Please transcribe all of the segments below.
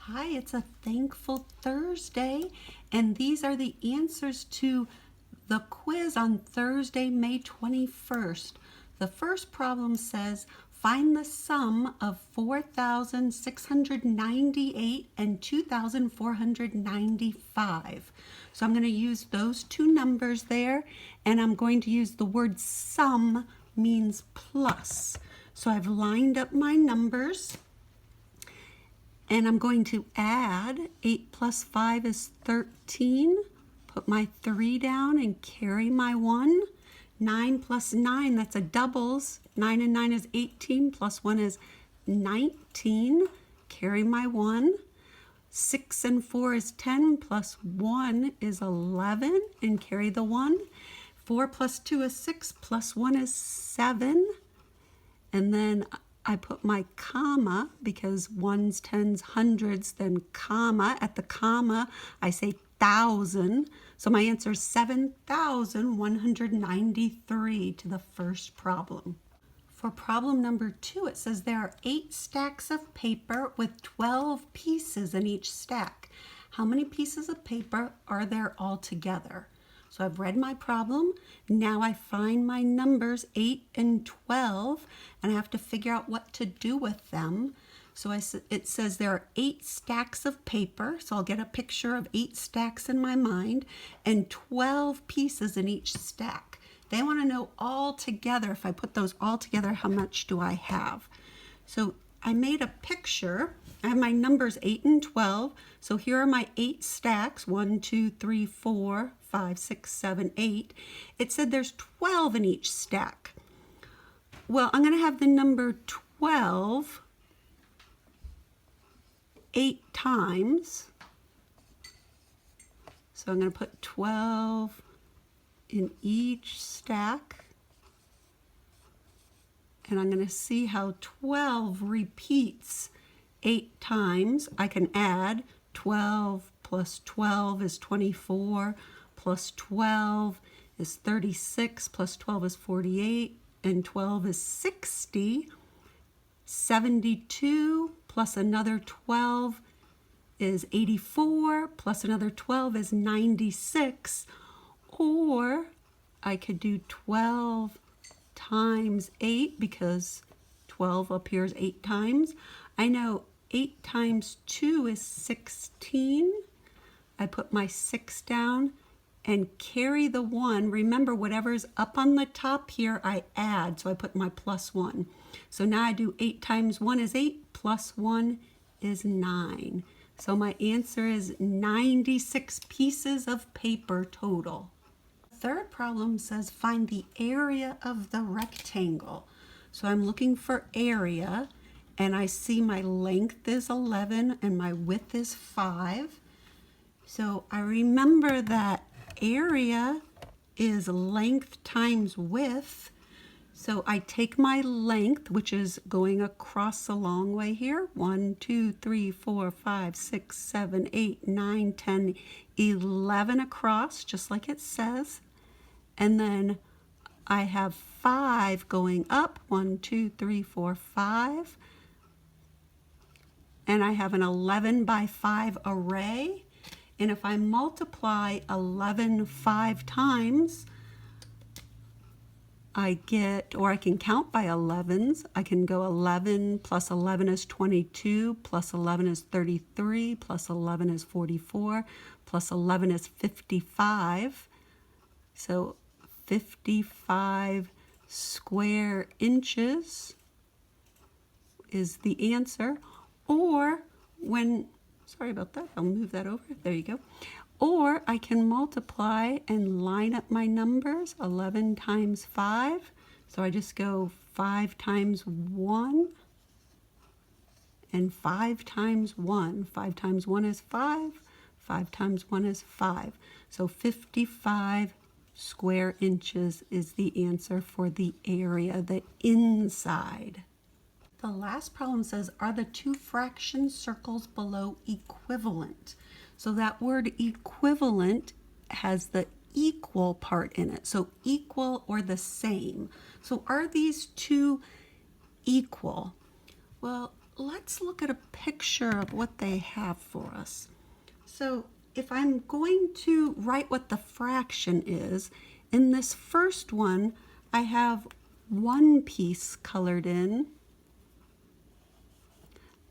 Hi, it's a thankful Thursday, and these are the answers to the quiz on Thursday, May 21st. The first problem says, find the sum of 4,698 and 2,495. So I'm going to use those two numbers there, and I'm going to use the word sum means plus. So I've lined up my numbers. And I'm going to add 8 plus 5 is 13. Put my 3 down and carry my 1. 9 plus 9, that's a doubles. 9 and 9 is 18, plus 1 is 19. Carry my 1. 6 and 4 is 10, plus 1 is 11, and carry the 1. 4 plus 2 is 6, plus 1 is 7. And then I put my comma because ones, tens, hundreds, then comma. At the comma, I say thousand. So my answer is 7,193 to the first problem. For problem number 2, it says there are 8 stacks of paper with 12 pieces in each stack. How many pieces of paper are there altogether? So I've read my problem. Now I find my numbers 8 and 12, and I have to figure out what to do with them. So it says there are 8 stacks of paper, so I'll get a picture of 8 stacks in my mind, and 12 pieces in each stack. They want to know all together, if I put those all together, how much do I have? So I made a picture. I have my numbers 8 and 12. So here are my 8 stacks, 1, 2, 3, 4, 5, 6, 7, 8. It said there's 12 in each stack. Well, I'm going to have the number 12 8 times. So I'm going to put 12 in each stack. And I'm going to see how 12 repeats 8 times. I can add 12 plus 12 is 24, plus 12 is 36, plus 12 is 48, and 12 is 60. 72 plus another 12 is 84, plus another 12 is 96. Or I could do 12 times 8 because 12 appears 8 times. I know 8 times 2 is 16. I put my 6 down and carry the 1. Remember, whatever's up on the top here, I add, so I put my plus 1. So now I do 8 times 1 is 8, plus 1 is 9. So my answer is 96 pieces of paper total. Third problem says find the area of the rectangle. So I'm looking for area, and I see my length is 11 and my width is 5. So I remember that area is length times width. So I take my length, which is going across a long way here, 1, 2, 3, 4, 5, 6, 7, 8, 9, 10, 11 across, just like it says. And then I have 5 going up, 1, 2, 3, 4, 5. And I have an 11 by 5 array. And if I multiply 11 5 times, I get, or I can count by 11s. I can go 11 plus 11 is 22, plus 11 is 33, plus 11 is 44, plus 11 is 55. So 55 square inches is the answer. Or when, sorry about that, I'll move that over. There you go. Or I can multiply and line up my numbers, 11 times 5. So I just go 5 times 1 and 5 times 1. 5 times 1 is 5. 5 times 1 is 5. So 55 square inches is the answer for the area, the inside. The last problem says, are the two fraction circles below equivalent? So that word equivalent has the equal part in it. So equal or the same. So are these two equal? Well, let's look at a picture of what they have for us. So if I'm going to write what the fraction is, in this first one, I have one piece colored in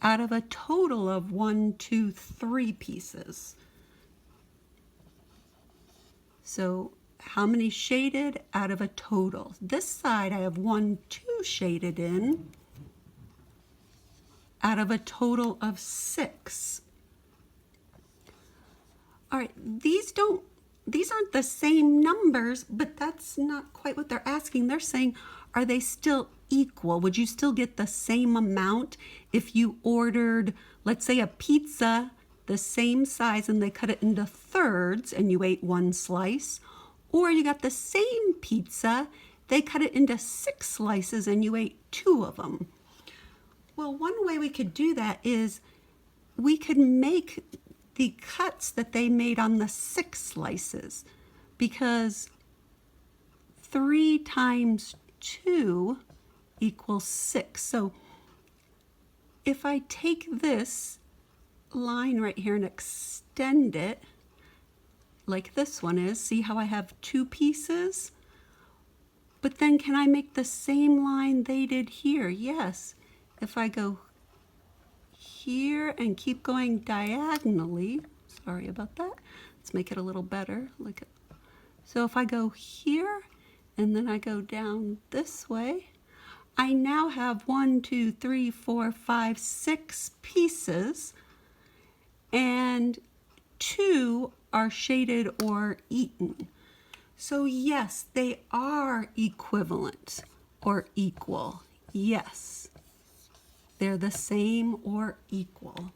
out of a total of 1, 2, 3 pieces. So how many shaded out of a total? This side I have 1, 2 shaded in out of a total of 6. All right, these aren't the same numbers, but that's not quite what they're asking. They're saying, are they still equal? Would you still get the same amount if you ordered, let's say, a pizza the same size and they cut it into thirds and you ate 1 slice? Or you got the same pizza, they cut it into 6 slices and you ate 2 of them. Well, one way we could do that is we could make the cuts that they made on the 6 slices, because 3 times 2 equals 6. So if I take this line right here and extend it like this one is, see how I have 2 pieces? But then can I make the same line they did here? Yes. If I go here and keep going diagonally, sorry about that, let's make it a little better. So if I go here and then I go down this way, I now have 1, 2, 3, 4, 5, 6 pieces, and 2 are shaded or eaten. So yes, they are equivalent or equal. Yes, they're the same or equal.